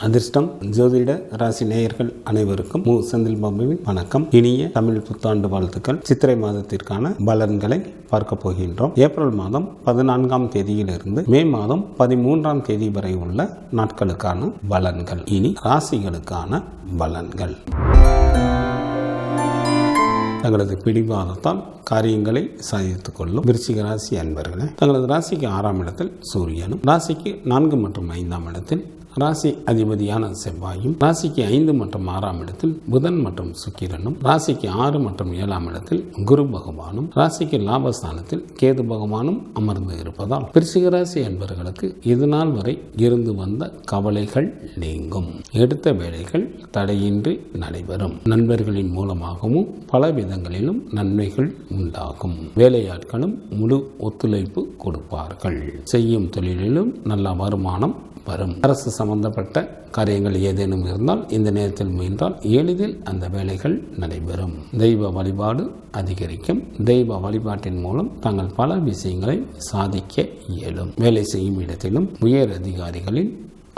அதிர்ஷ்டம் ஜோதிட ராசி நேயர்கள் அனைவருக்கும் மு. செந்தில் பாபுவின் வணக்கம். இனிய தமிழ் புத்தாண்டு வாழ்த்துக்கள். சித்திரை மாதத்திற்கான பலன்களை பார்க்க போகின்றோம். ஏப்ரல் மாதம் 14ஆம் தேதியிலிருந்து மே மாதம் 13ஆம் தேதி வரை உள்ள நாட்களுக்கான பலன்கள். இனி ராசிகளுக்கான பலன்கள். தங்களது பிடிவாதத்தால் காரியங்களை சாதித்துக் கொள்ளும் விருச்சிக ராசி அன்பர்களே, தங்களது ராசிக்கு 6ஆம் இடத்தில் சூரியனும், ராசிக்கு 4 மற்றும் 5ஆம் இடத்தில் ராசி அதிபதியான செவ்வாயும், ராசிக்கு 5 மற்றும் 6ஆம் இடத்தில் புதன் மற்றும் சுக்கிரனும், ராசிக்கு 6 மற்றும் 7ஆம் இடத்தில் குரு பகவானும், ராசிக்கு லாபஸ்தானத்தில் கேது பகவானும் அமர்ந்து இருப்பதால் விருச்சிக ராசி அன்பர்களுக்கு இதுநாள் வரை இருந்து வந்த கவலைகள் நீங்கும். எடுத்த வேலைகள் தடையின்றி நடைபெறும். நண்பர்களின் மூலமாகவும் பல விதங்களிலும் நன்மைகள் உண்டாகும். வேலையாட்களும் முழு ஒத்துழைப்பு கொடுப்பார்கள். செய்யும் தொழிலிலும் நல்ல வருமானம் வரும். அரசு சம்பந்தப்பட்ட காரியங்கள் ஏதேனும் இருந்தால் இந்த நேரத்தில் முயன்றால் எளிதில் அந்த வேலைகள் நடைபெறும். தெய்வ வழிபாடு அதிகரிக்கும். தெய்வ வழிபாட்டின் மூலம் தாங்கள் பல விஷயங்களை சாதிக்க இயலும். வேலை செய்யும் இடத்திலும் உயர் அதிகாரிகளின்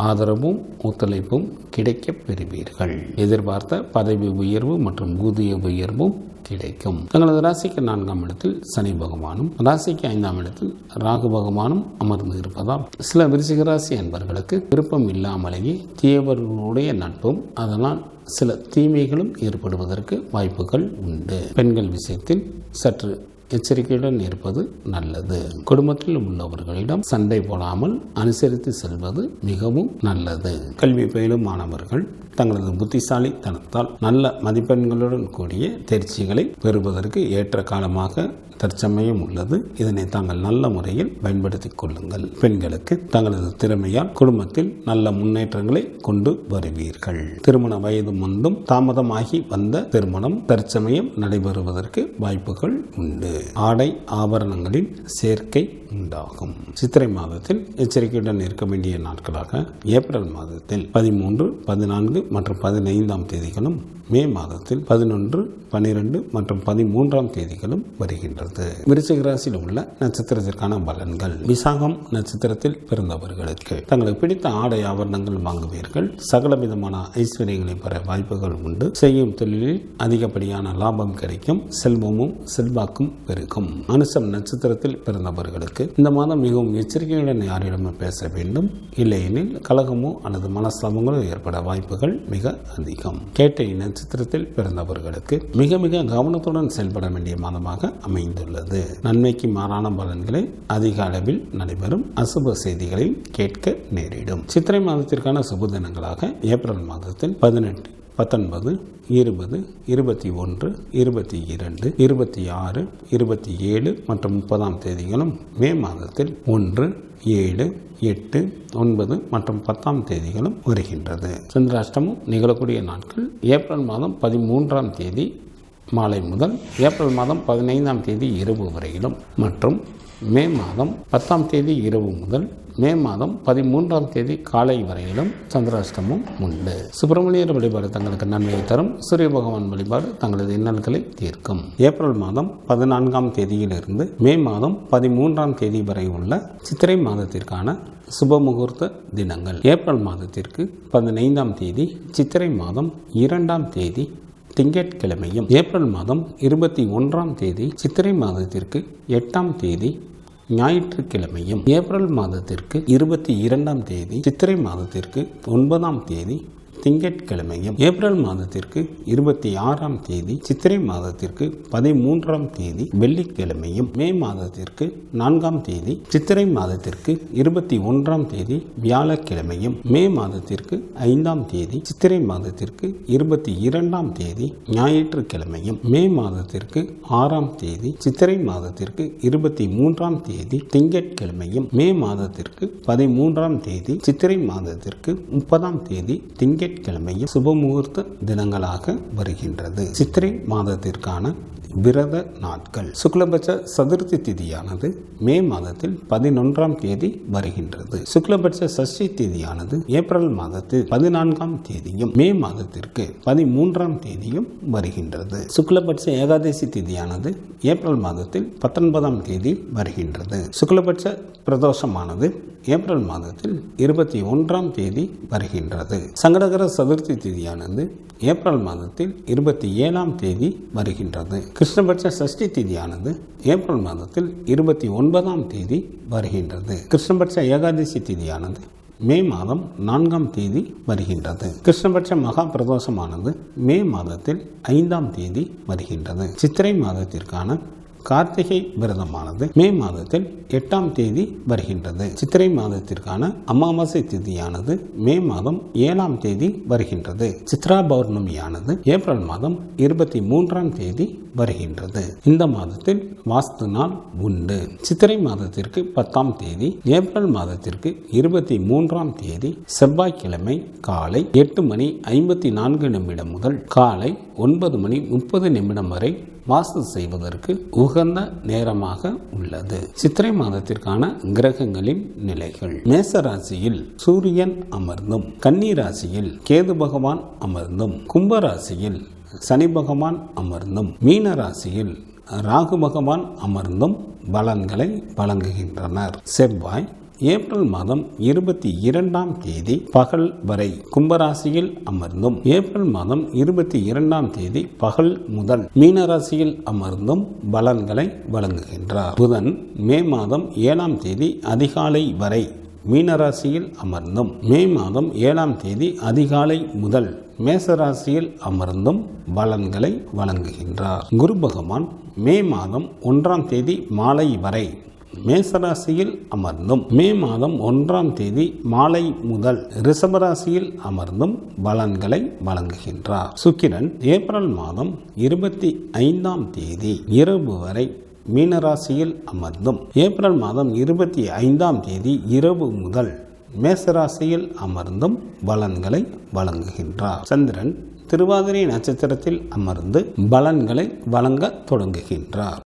ஆதரவும் ஒத்துழைப்பும் கிடைக்க பெறுவீர்கள். எதிர்பார்த்த பதவி உயர்வு மற்றும் ஊதிய உயர்வும் கிடைக்கும். தங்களது ராசிக்கு 4ஆம் இடத்தில் சனி பகவானும், ராசிக்கு 5ஆம் இடத்தில் ராகு பகவானும் அமர்ந்து இருப்பதால் சில விருச்சிக ராசி அன்பர்களுக்கு விருப்பம் இல்லாமலேயே தீயவர்களுடைய நட்பும் அதனால் சில தீமைகளும் ஏற்படுவதற்கு வாய்ப்புகள் உண்டு. பெண்கள் விஷயத்தில் சற்று எச்சரிக்கையுடன் இருப்பது நல்லது. குடும்பத்தில் உள்ளவர்களிடம் சண்டை போடாமல் அனுசரித்து செல்வது மிகவும் நல்லது. கல்வி பயிலும் மாணவர்கள் தங்களது புத்திசாலித்தனத்தால் நல்ல மதிப்பெண்களுடன் கூடிய தேர்ச்சிகளை பெறுவதற்கு ஏற்ற காலமாக தற்சமயம் உள்ளது. இதனை தாங்கள் நல்ல முறையில் பயன்படுத்திக் கொள்ளுங்கள். பெண்களுக்கு தங்களது திறமையால் குடும்பத்தில் நல்ல முன்னேற்றங்களை கொண்டு வருவீர்கள். திருமண வயது முன்பும் தாமதமாகி வந்த திருமணம் தற்சமயம் நடைபெறுவதற்கு வாய்ப்புகள் உண்டு. ஆடை ஆபரணங்களின் சேர்க்கை உண்டாகும். சித்திரை மாதத்தில் எச்சரிக்கையுடன் இருக்க வேண்டிய நாட்களாக ஏப்ரல் மாதத்தில் 13, 14 மற்றும் 15ஆம் தேதிகளும், மே மாதத்தில் 11, 12 மற்றும் 13ஆம் தேதிகளும் வருகின்றது. விருச்சிக ராசியில் உள்ள நட்சத்திரத்திற்கான பலன்கள். விசாகம் நட்சத்திரத்தில் பிறந்தவர்களுக்கு தங்களுக்கு பிடித்த ஆடை ஆபரணங்கள் வாங்குவீர்கள். சகல விதமான ஐஸ்வர்யங்களை பெற வாய்ப்புகள் உண்டு. செய்யும் தொழிலில் அதிகப்படியான லாபம் கிடைக்கும். செல்வமும் செல்வாக்கும் பெருகும். அனுசம் நட்சத்திரத்தில் பிறந்தவர்களுக்கு இந்த மாதம் மிகவும் எச்சரிக்கையுடன் யாரிடமும் பேச வேண்டும். இல்லையெனில் கலகமோ அல்லது மனஸ்தாபங்களோ ஏற்பட வாய்ப்புகள் மிக அதிகம். கேட்டை நட்சத்திரத்தில் பிறந்தவர்களுக்கு மிக மிக கவனத்துடன் செயல்பட வேண்டிய மாதமாக அமைந்துள்ளது. நன்மைக்கு மாறான பலன்களை அதிக அளவில் நடைபெறும். அசுப செய்திகளை கேட்க நேரிடும். சித்திரை மாதத்திற்கான சுப தினங்களாக ஏப்ரல் மாதத்தில் 18, 19, 20, 21, 22, 26, 27 மற்றும் 30ஆம் தேதிகளும், மே மாதத்தில் 1, 7, 8, 9 மற்றும் 10ஆம் தேதிகளும் வருகின்றது. சந்திராஷ்டமம் நிகழக்கூடிய நாட்கள் ஏப்ரல் மாதம் 13ஆம் தேதி மாலை முதல் ஏப்ரல் மாதம் 15ஆம் தேதி இரவு வரையிலும் மற்றும் மே மாதம் 10ஆம் தேதி இரவு முதல் மே மாதம் 13ஆம் தேதி காலை வரையிலும் சந்திராஷ்டமம் உண்டு. சுப்பிரமணியர் வழிபாடு தங்களுக்கு நன்மையை தரும். சூரிய பகவான் வழிபாடு தங்களது இன்னல்களை தீர்க்கும். ஏப்ரல் மாதம் 14ஆம் தேதியிலிருந்து மே மாதம் 13ஆம் தேதி வரை உள்ள சித்திரை மாதத்திற்கான சுப முகூர்த்த தினங்கள். ஏப்ரல் மாதத்திற்கு 15ஆம் தேதி சித்திரை மாதம் 2ஆம் தேதி திங்கட்கிழமையும், ஏப்ரல் மாதம் 21ஆம் தேதி சித்திரை மாதத்திற்கு 8ஆம் தேதி ஞாயிற்றுக்கிழமையும், ஏப்ரல் மாதத்திற்கு 22ஆம் தேதி சித்திரை மாதத்திற்கு 9ஆம் தேதி திங்கட்கிழமையும், ஏப்ரல் மாதத்திற்கு 26ஆம் தேதி சித்திரை மாதத்திற்கு 13ஆம் தேதி வெள்ளிக்கிழமையும், மே மாதத்திற்கு 4ஆம் தேதி சித்திரை மாதத்திற்கு 21ஆம் தேதி வியாழக்கிழமையும், மே மாதத்திற்கு 5ஆம் தேதி சித்திரை மாதத்திற்கு 22ஆம் தேதி ஞாயிற்றுக்கிழமையும், மே மாதத்திற்கு 6ஆம் தேதி சித்திரை மாதத்திற்கு 23ஆம் தேதி திங்கட்கிழமையும், மே மாதத்திற்கு 13ஆம் தேதி சித்திரை மாதத்திற்கு 30ஆம் தேதி திங்கட்கிழமையும் சுபமுகூர்த்த தினங்களாக வருகின்றது. சித்திரை மாதத்திற்கான விரத நாட்கள். சுக்லபட்ச சதுர்த்தி திதியானது மே மாதத்தில் 11ஆம் தேதி வருகின்றது. சுக்லபட்ச சஷ்டி திதியானது ஏப்ரல் மாதத்தில் 14ஆம் தேதியும் மே மாதத்திற்கு 13ஆம் தேதியும் வருகின்றது. சுக்லபட்ச ஏகாதசி திதியானது ஏப்ரல் மாதத்தில் 19ஆம் தேதி வருகின்றது. சுக்லபட்ச பிரதோஷமானது ஏப்ரல் மாதத்தில் 21ஆம் தேதி வருகின்றது. சங்கடகர சதுர்த்தி திதியானது ஏப்ரல் மாதத்தில் 27ஆம் தேதி வருகின்றது. கிருஷ்ணபட்ச சஷ்டி திதியானது ஏப்ரல் மாதத்தில் 29ஆம் தேதி வருகின்றது. கிருஷ்ணபட்ச ஏகாதசி திதியானது மே மாதம் 4ஆம் தேதி வருகின்றது. கிருஷ்ணபட்ச மகா பிரதோஷமானது மே மாதத்தில் 5ஆம் தேதி வருகின்றது. சித்திரை மாதத்திற்கான கார்த்திகை விரதமானது மே மாதத்தில் 8ஆம் தேதி வருகின்றது. சித்திரை மாதத்திற்கான அமாவாசை திதியானது மே மாதம் 7ஆம் தேதி வருகின்றது. சித்ரா பௌர்ணமியானது ஏப்ரல் மாதம் 23ஆம் தேதி வருகின்றது. இந்த மாதத்தில் வாஸ்து நாள் உண்டு. சித்திரை மாதத்திற்கு 10ஆம் தேதி, ஏப்ரல் மாதத்திற்கு 23ஆம் தேதி செவ்வாய்க்கிழமை காலை 8:54 முதல் காலை 9:30 வரை வாஸ்து செய்வதற்கு உகந்த நேரமாக உள்ளது. சித்திரை மாதத்திற்கான கிரகங்களின் நிலைகள்: மேச ராசியில் சூரியன் அமர்ந்தும், கன்னி ராசியில் கேது பகவான் அமர்ந்தும், கும்ப ராசியில் சனி பகவான் அமர்ந்தும், மீன ராசியில் ராகு பகவான் அமர்ந்தும் பலன்களை வழங்குகின்றனர். செவ்வாய் ஏப்ரல் மாதம் 22ஆம் தேதி பகல் வரை கும்பராசியில் அமர்ந்தும், ஏப்ரல் மாதம் 22ஆம் தேதி பகல் முதல் மீனராசியில் அமர்ந்தும் பலன்களை வழங்குகின்றார். புதன் மே மாதம் 7ஆம் தேதி அதிகாலை வரை மீனராசியில் அமர்ந்தும், மே மாதம் 7ஆம் தேதி அதிகாலை முதல் மேசராசியில் அமர்ந்தும் பலன்களை வழங்குகின்றார். குரு பகவான் மே மாதம் 1ஆம் தேதி மாலை வரை மேசராசியில் அமர்ந்தும், மே மாதம் 1ஆம் தேதி மாலை முதல் ரிஷபராசியில் அமர்ந்தும் பலன்களை வழங்குகின்றார். சுக்கிரன் ஏப்ரல் மாதம் 25ஆம் தேதி இரவு வரை மீனராசியில் அமர்ந்தும், ஏப்ரல் மாதம் 25ஆம் தேதி இரவு முதல் மேசராசியில் அமர்ந்தும் பலன்களை வழங்குகின்றார். சந்திரன் திருவாதிரை நட்சத்திரத்தில் அமர்ந்து பலன்களை வழங்க தொடங்குகின்றார்.